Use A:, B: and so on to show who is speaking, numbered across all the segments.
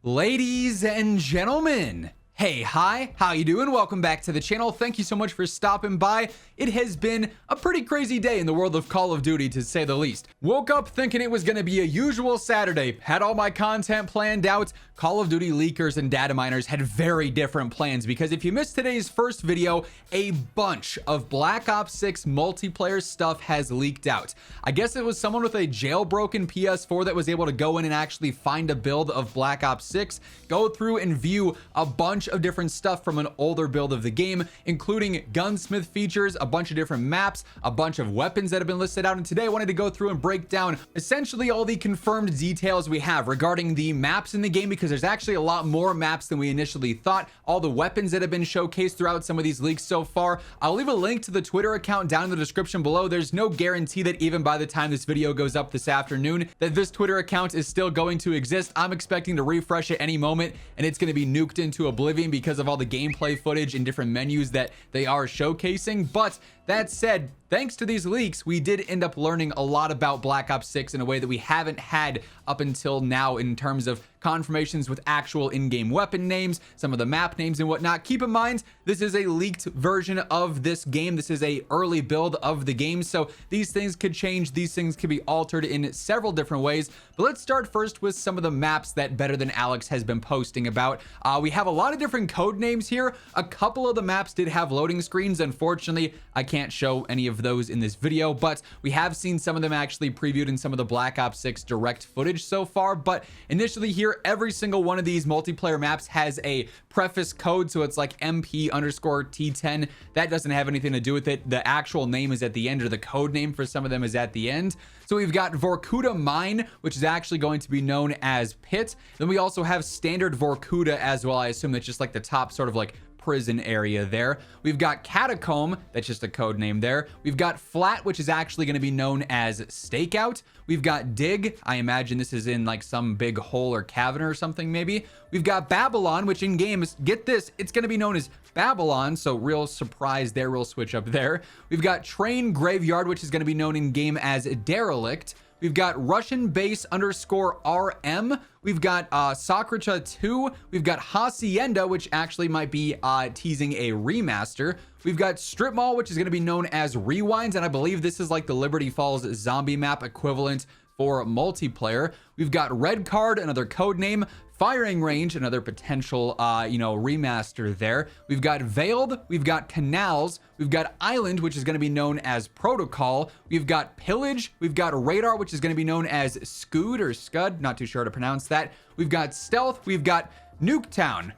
A: Ladies and gentlemen, hey, hi, how you doing? Welcome back to the channel. Thank you so much for stopping by. It has been a pretty crazy day in the world of Call of Duty, to say the least. Woke up thinking it was going to be a usual Saturday, had all my content planned out. Call of Duty leakers and data miners had very different plans, because if you missed today's first video, a bunch of Black Ops 6 multiplayer stuff has leaked out. I guess it was someone with a jailbroken PS4 that was able to go in and actually find a build of Black Ops 6, go through and view a bunch of different stuff from an older build of the game, including gunsmith features, a bunch of different maps, a bunch of weapons that have been listed out. And today I wanted to go through and break down essentially all the confirmed details we have regarding the maps in the game, because there's actually a lot more maps than we initially thought, all the weapons that have been showcased throughout some of these leaks so far. I'll leave a link to the Twitter account down in the description below. There's no guarantee that even by the time this video goes up this afternoon that this Twitter account is still going to exist. I'm expecting to refresh at any moment and it's going to be nuked into oblivion because of all the gameplay footage and different menus that they are showcasing. But that said, thanks to these leaks, we did end up learning a lot about Black Ops 6 in a way that we haven't had up until now, in terms of confirmations with actual in-game weapon names, some of the map names and whatnot. Keep in mind, this is a leaked version of this game. This is a early build of the game, so these things could change, these things could be altered in several different ways. But let's start first with some of the maps that Better Than Alex has been posting about. We have a lot of different code names here. A couple of the maps did have loading screens. Unfortunately, I can't show any of those in this video, but we have seen some of them actually previewed in some of the Black Ops 6 direct footage so far. But initially here, every single one of these multiplayer maps has a preface code, so it's like MP_T10. That doesn't have anything to do with it. The actual name is at the end, or the code name for some of them is at the end. So we've got Vorkuta Mine, which is actually going to be known as Pit. Then we also have Standard Vorkuta as well. I assume that's just like the top sort of like prison area there. We've got Catacomb, that's just a code name there. We've got Flat, which is actually going to be known as Stakeout. We've got Dig, I imagine this is in like some big hole or cavern or something maybe. We've got Babylon, which in game is, get this, it's going to be known as Babylon, so real surprise there, real switch up there. We've got Train Graveyard, which is going to be known in game as Derelict. We've got Russian Base _RM. We've got Socrata 2. We've got Hacienda, which actually might be teasing a remaster. We've got Strip Mall, which is going to be known as Rewinds, and I believe this is like the Liberty Falls zombie map equivalent for multiplayer. We've got Red Card, another code name. Firing Range, another potential remaster there. We've got Veiled, we've got Canals, we've got Island, which is going to be known as Protocol. We've got Pillage, we've got Radar, which is going to be known as Scud or Scud, not too sure how to pronounce that. We've got Stealth, we've got Nuketown.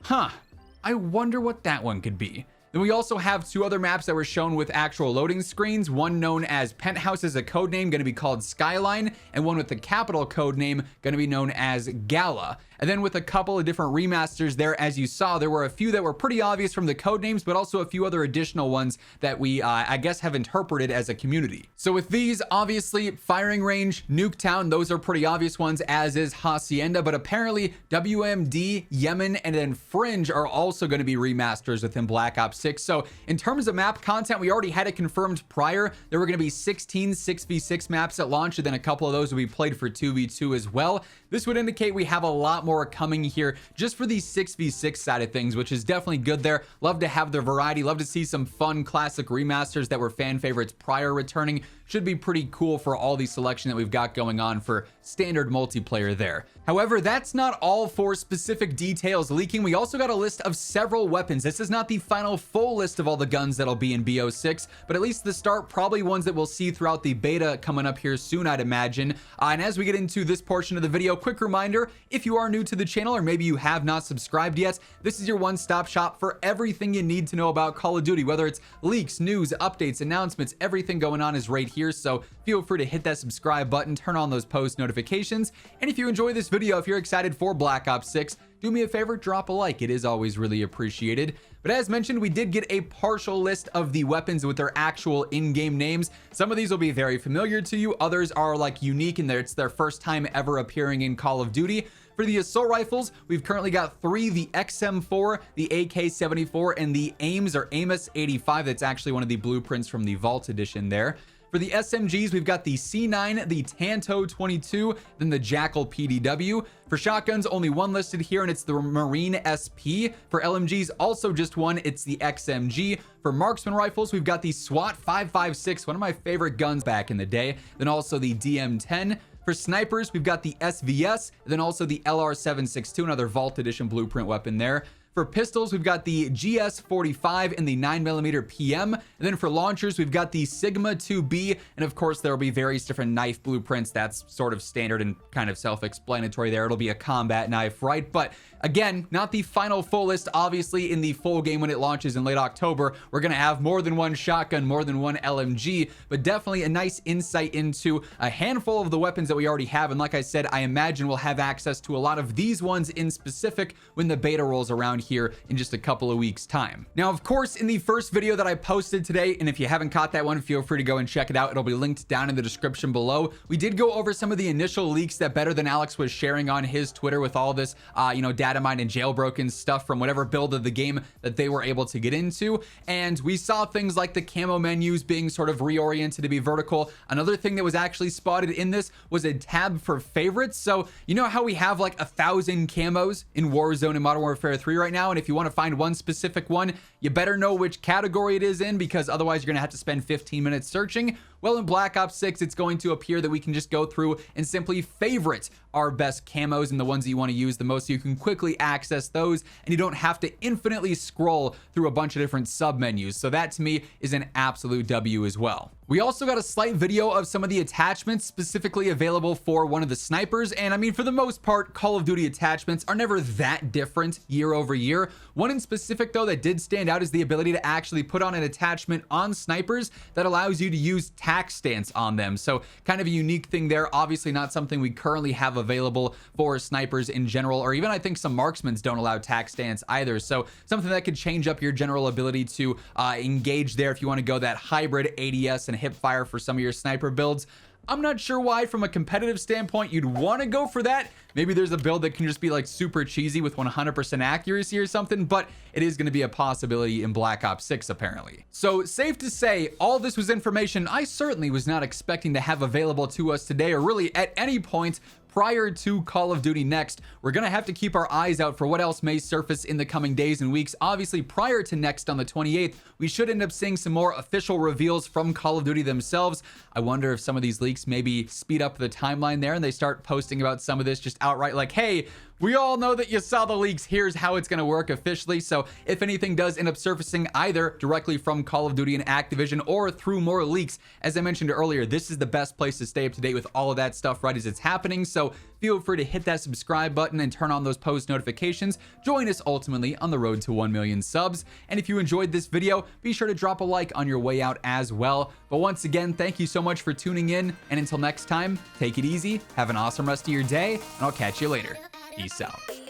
A: I wonder what that one could be. Then we also have two other maps that were shown with actual loading screens. One known as Penthouse as a code name, going to be called Skyline, and one with the capital code name going to be known as Gala. And then with a couple of different remasters there, as you saw, there were a few that were pretty obvious from the code names, but also a few other additional ones that we, I guess, have interpreted as a community. So with these, obviously, Firing Range, Nuketown, those are pretty obvious ones, as is Hacienda, but apparently WMD, Yemen, and then Fringe are also going to be remasters within Black Ops 6. So in terms of map content, we already had it confirmed prior. There were going to be 16 6v6 maps at launch, and then a couple of those would be played for 2v2 as well. This would indicate we have a lot more coming here just for the 6v6 side of things, which is definitely good there. Love to have the variety, love to see some fun classic remasters that were fan favorites prior returning. Should be pretty cool for all the selection that we've got going on for standard multiplayer there. However, that's not all for specific details leaking. We also got a list of several weapons. This is not the final full list of all the guns that'll be in BO6, but at least the start, probably ones that we'll see throughout the beta coming up here soon, I'd imagine. And as we get into this portion of the video, quick reminder, if you are new to the channel or maybe you have not subscribed yet, this is your one-stop shop for everything you need to know about Call of Duty, whether it's leaks, news, updates, announcements, everything going on is right here. So feel free to hit that subscribe button, turn on those post notifications, and if you enjoy this video, if you're excited for Black Ops 6, do me a favor, drop a like. It is always really appreciated. But as mentioned, we did get a partial list of the weapons with their actual in-game names. Some of these will be very familiar to you. Others are like unique and it's their first time ever appearing in Call of Duty. For the assault rifles, we've currently got 3, the XM4, the AK-74, and the Ames or Amos 85. That's actually one of the blueprints from the Vault edition there. For the SMGs, we've got the C9, the Tanto 22, then the Jackal PDW. For shotguns, only one listed here, and it's the Marine SP. For LMGs, also just one, it's the XMG. For marksman rifles, we've got the SWAT 556, one of my favorite guns back in the day, then also the DM10. For snipers, we've got the SVS, then also the LR762, another Vault Edition blueprint weapon there. For pistols, we've got the GS45 and the 9mm PM. And then for launchers, we've got the Sigma 2B. And of course, there will be various different knife blueprints. That's sort of standard and kind of self-explanatory there. It'll be a combat knife, right? But again, not the final full list. Obviously, in the full game when it launches in late October, we're going to have more than one shotgun, more than one LMG, but definitely a nice insight into a handful of the weapons that we already have. And like I said, I imagine we'll have access to a lot of these ones in specific when the beta rolls around here in just a couple of weeks time. Now, of course, in the first video that I posted today, and if you haven't caught that one, feel free to go and check it out. It'll be linked down in the description below. We did go over some of the initial leaks that Better Than Alex was sharing on his Twitter with all this, data mine and jailbroken stuff from whatever build of the game that they were able to get into. And we saw things like the camo menus being sort of reoriented to be vertical. Another thing that was actually spotted in this was a tab for favorites. So you know how we have like 1,000 camos in Warzone and Modern Warfare 3 right now, and if you want to find one specific one, you better know which category it is in, because otherwise you're going to have to spend 15 minutes searching. Well, in Black Ops 6, it's going to appear that we can just go through and simply favorite our best camos and the ones that you want to use the most, so you can quickly access those and you don't have to infinitely scroll through a bunch of different sub menus. So that to me is an absolute W as well. We also got a slight video of some of the attachments specifically available for one of the snipers. And I mean, for the most part, Call of Duty attachments are never that different year over year. One in specific, though, that did stand out is the ability to actually put on an attachment on snipers that allows you to use tac stance on them. So kind of a unique thing there. Obviously not something we currently have available for snipers in general, or even I think some marksmans don't allow tac stance either. So something that could change up your general ability to engage there if you want to go that hybrid ADS and hip fire for some of your sniper builds. I'm not sure why from a competitive standpoint you'd want to go for that. Maybe there's a build that can just be like super cheesy with 100% accuracy or something, but it is going to be a possibility in Black Ops 6 apparently. So safe to say, all this was information I certainly was not expecting to have available to us today, or really at any point prior to Call of Duty Next. We're gonna have to keep our eyes out for what else may surface in the coming days and weeks. Obviously, prior to Next on the 28th, we should end up seeing some more official reveals from Call of Duty themselves. I wonder if some of these leaks maybe speed up the timeline there and they start posting about some of this just outright like, hey, we all know that you saw the leaks. Here's how it's going to work officially. So if anything does end up surfacing either directly from Call of Duty and Activision or through more leaks, as I mentioned earlier, this is the best place to stay up to date with all of that stuff right as it's happening. So feel free to hit that subscribe button and turn on those post notifications. Join us ultimately on the road to 1 million subs. And if you enjoyed this video, be sure to drop a like on your way out as well. But once again, thank you so much for tuning in. And until next time, take it easy, have an awesome rest of your day, and I'll catch you later. Peace out.